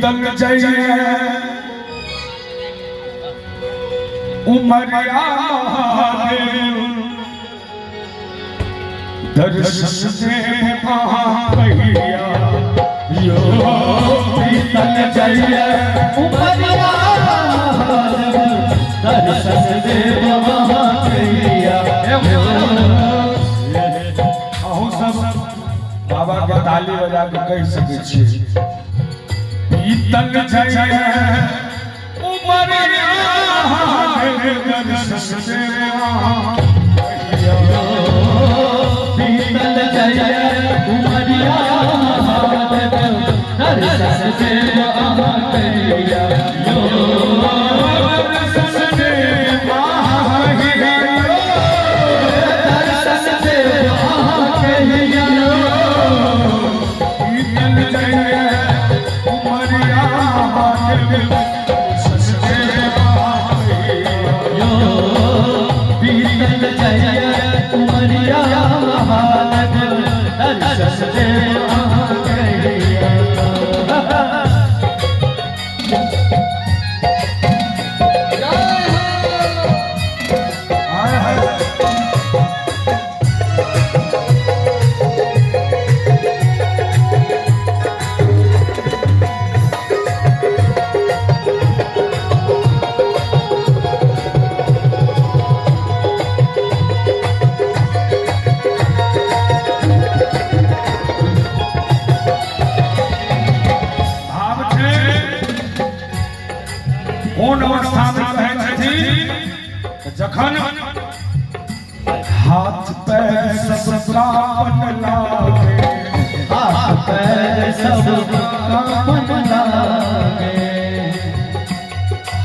बीतल जाइए उमरिया महादेव दर्शन से कहिया यो बीतल जाइए उमरिया दर्शन से कहिया अहू सब बाबा के ताली बजा के कह सके छी बीतल जाइए उमरिया दर्शन से बीतल जाइए उमरिया दर्शन से कहिया जखन हाथ पैर सब कांपन लागे हाथ पैर सब कांपन लागे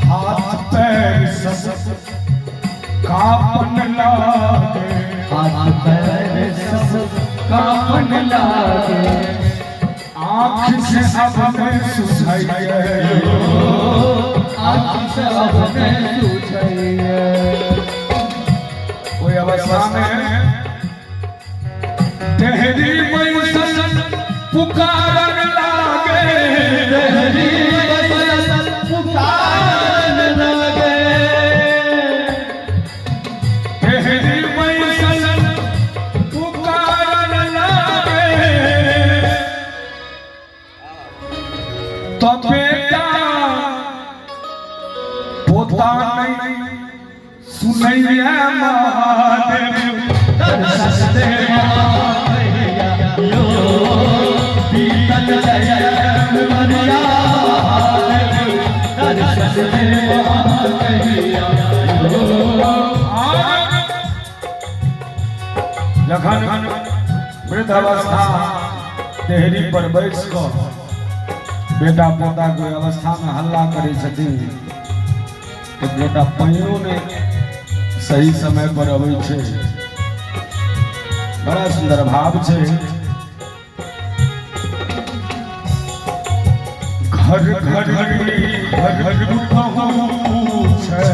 हाथ पैर सब कांपन लागे हाथ पैर सब कांपन लागे आँख से अपने सुझाइए आँख से अपने सुझाइए कोई अवस्था में तेहरी बैसल पुकारन लागे तेहरी बैसल पुकारन लागे तेहरी बैसल पुकारन लागे तो बेटा पोता नहीं सुनैया महादेव दर्शन से कहिया यो बीतल जाइए उमरिया दर्शन से कहिया जखन वृद्ध अवस्था देहरी पर बैठ कर बेटा पोता के अवस्था में हल्ला करे छथिन तो बेटा पहिनो ने सही समय पर अबै छे बड़ा सुंदर भाव छे घर घर घर घर कहूँ छे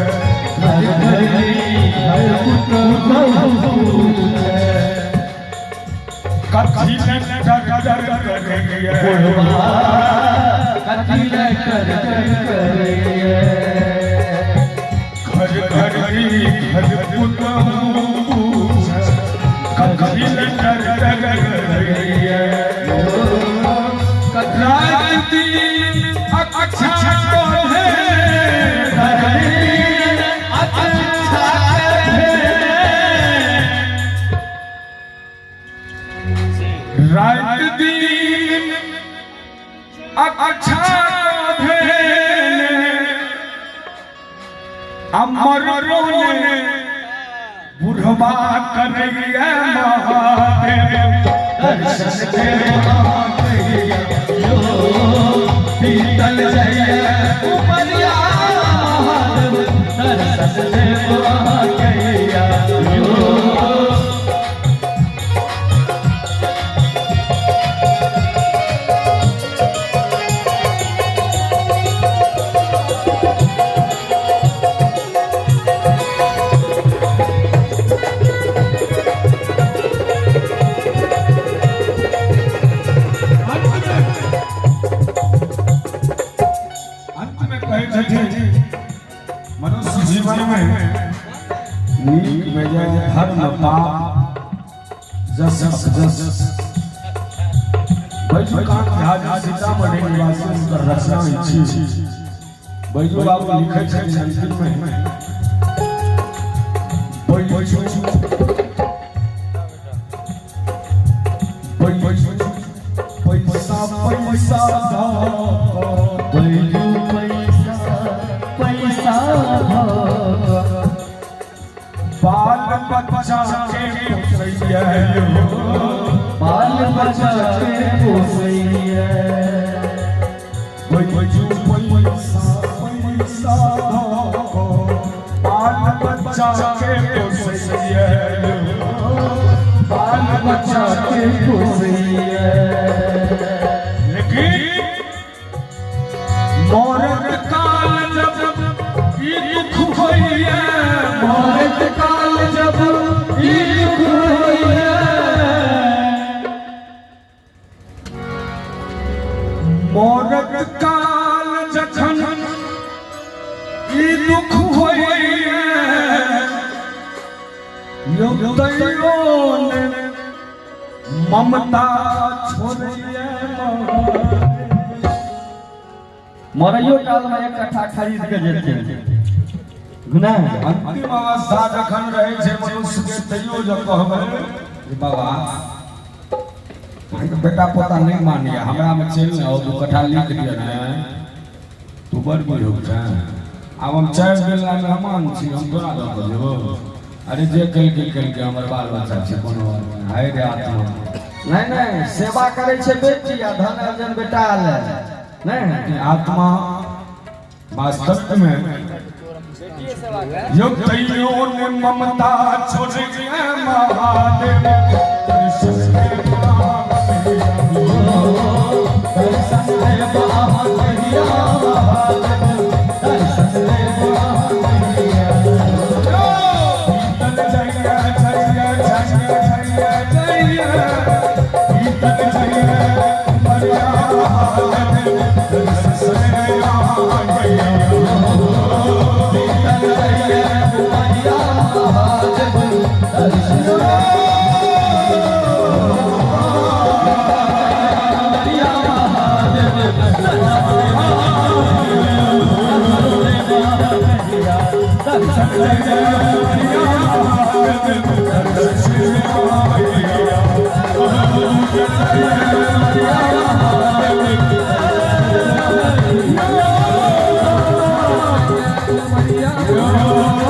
घर कथी न डर करेंगे कथी न करेंगे घर घर घर कभी न डर करेंगे रात दिन अच्छा है रात दिन अच्छा अमर रोने बुढ़वा करिए महादेव दर्शन से कहिया यो बीतल जाइए उमरिया दर्शन से कहिया यो कि मनुष्य जीवन में नीक बेजाय धर्म पाप जस जस बैजू कांत झा सीतामढ़ी निवासी उनकर रचना छी बैजू बाबू लिखे छथिन अंतिम में बैजू पैसा पैसा बैजू पैसा बाल बच्चा के पोसैया बाल बच्चा के पोसैया बैजू पैसा पैसा बाल बच्चा के पोसैया बाल बच्चा के पोसैया लेकिन मौरत काल जब ई दुख होइया मौत काल जब ई दुख होइया मौरत काल जखन ई दुख होइया यो ममता छोड़िया मरैयो काल में एक कट्ठा खरीद के जेते गुनाह है। अंतिम अवस्था जखन रहे छे मनुष्य के तैयो जो कहबे जे बाबा भाई बेटा पोता नहीं मानिया हमरा में चल आओ दू कट्ठा लिख दिया ना तू बड़ बुझ छ अब हम चार बेला मेहमान छी हम तोरा दऽ देबो अरे जे कल के हमर बाल बच्चा छै कोनो हाय रे आत्मा नहीं सेवा करे छे बेटी आ धन अर्जन बेटा ले नहीं आत्मा वास्तव में यो तैयो ने ममता छोड़िया महादेव दर्शन के दर्शन ले महादेव दर्शन ले Maria